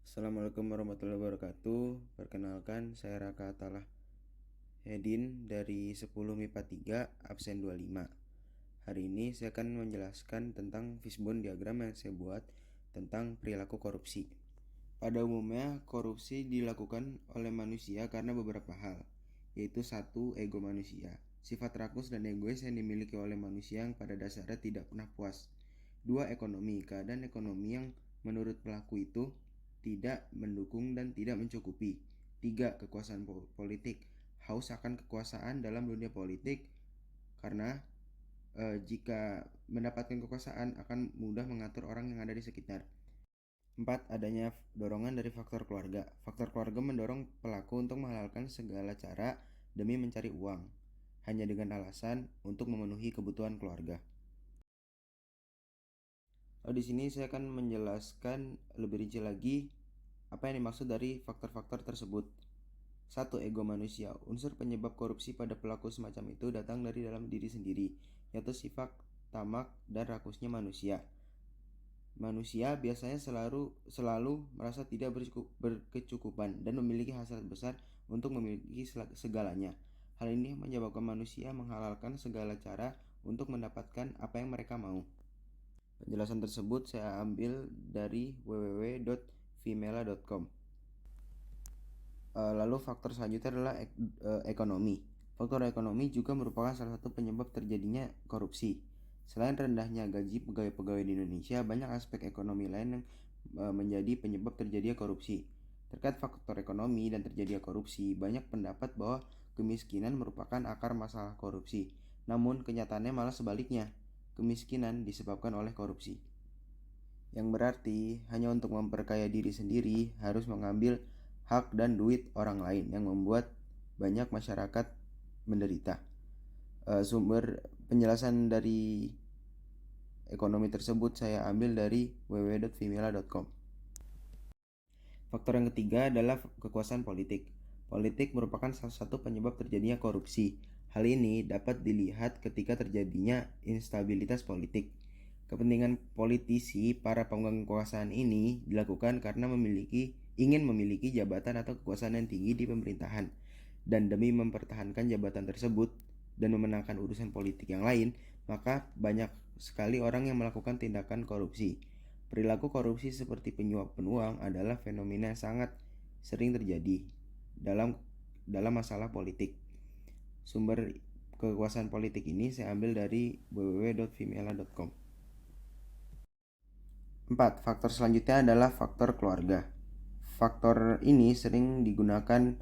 Assalamualaikum warahmatullahi wabarakatuh. Perkenalkan, saya Raka Atalah Hedin dari 10 MIPA 3, absen 25. Hari ini saya akan menjelaskan tentang fishbone diagram yang saya buat tentang perilaku korupsi. Pada umumnya, korupsi dilakukan oleh manusia karena beberapa hal, yaitu satu, ego manusia. Sifat rakus dan egois yang dimiliki oleh manusia yang pada dasarnya tidak pernah puas. Dua, ekonomi. Keadaan ekonomi yang menurut pelaku itu tidak mendukung dan tidak mencukupi. Tiga, kekuasaan politik. Haus akan kekuasaan dalam dunia politik karena jika mendapatkan kekuasaan akan mudah mengatur orang yang ada di sekitar. 4. Adanya dorongan dari faktor keluarga. Faktor keluarga mendorong pelaku untuk menghalalkan segala cara demi mencari uang, hanya dengan alasan untuk memenuhi kebutuhan keluarga. Di sini saya akan menjelaskan lebih rinci lagi apa yang dimaksud dari faktor-faktor tersebut. 1. Ego manusia. Unsur penyebab korupsi pada pelaku semacam itu datang dari dalam diri sendiri, yaitu sifat tamak dan rakusnya manusia. Manusia biasanya selalu merasa tidak berkecukupan dan memiliki hasrat besar untuk memiliki segalanya. Hal ini menyebabkan manusia menghalalkan segala cara untuk mendapatkan apa yang mereka mau. Penjelasan tersebut saya ambil dari www.vimela.com. Lalu faktor selanjutnya adalah ekonomi. Faktor ekonomi juga merupakan salah satu penyebab terjadinya korupsi. Selain rendahnya gaji pegawai-pegawai di Indonesia, banyak aspek ekonomi lain yang menjadi penyebab terjadinya korupsi. Terkait faktor ekonomi dan terjadinya korupsi, banyak pendapat bahwa kemiskinan merupakan akar masalah korupsi. Namun kenyataannya malah sebaliknya, kemiskinan disebabkan oleh korupsi. Yang berarti hanya untuk memperkaya diri sendiri harus mengambil hak dan duit orang lain yang membuat banyak masyarakat menderita. Sumber penjelasan dari ekonomi tersebut saya ambil dari www.vimela.com. Faktor yang ketiga adalah kekuasaan politik. Politik merupakan salah satu penyebab terjadinya korupsi. Hal ini dapat dilihat ketika terjadinya instabilitas politik. Kepentingan politisi para pemegang kekuasaan ini dilakukan karena ingin memiliki jabatan atau kekuasaan yang tinggi di pemerintahan, dan demi mempertahankan jabatan tersebut dan memenangkan urusan politik yang lain, maka banyak sekali orang yang melakukan tindakan korupsi. Perilaku korupsi seperti penyuapan uang adalah fenomena yang sangat sering terjadi dalam masalah politik. Sumber kekuasaan politik ini saya ambil dari www.vimela.com. 4. Faktor selanjutnya adalah faktor keluarga. Faktor ini sering digunakan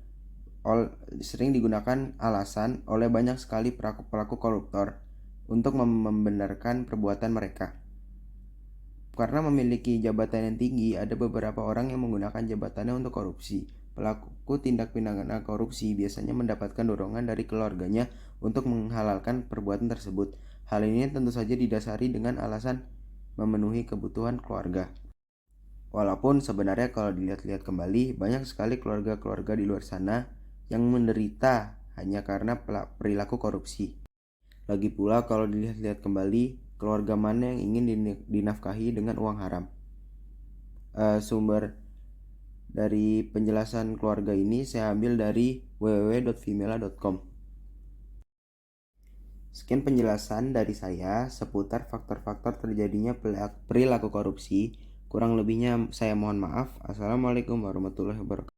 alasan oleh banyak sekali pelaku koruptor untuk membenarkan perbuatan mereka. Karena memiliki jabatan yang tinggi, ada beberapa orang yang menggunakan jabatannya untuk korupsi. Pelaku tindak pidana korupsi biasanya mendapatkan dorongan dari keluarganya untuk menghalalkan perbuatan tersebut. Hal ini tentu saja didasari dengan alasan memenuhi kebutuhan keluarga. Walaupun sebenarnya kalau dilihat-lihat kembali, banyak sekali keluarga-keluarga di luar sana yang menderita hanya karena perilaku korupsi. Lagi pula kalau dilihat-lihat kembali, keluarga mana yang ingin dinafkahi dengan uang haram? Sumber dari penjelasan keluarga ini saya ambil dari www.vimela.com. Sekian penjelasan dari saya seputar faktor-faktor terjadinya perilaku korupsi. Kurang lebihnya saya mohon maaf. Assalamualaikum warahmatullahi wabarakatuh.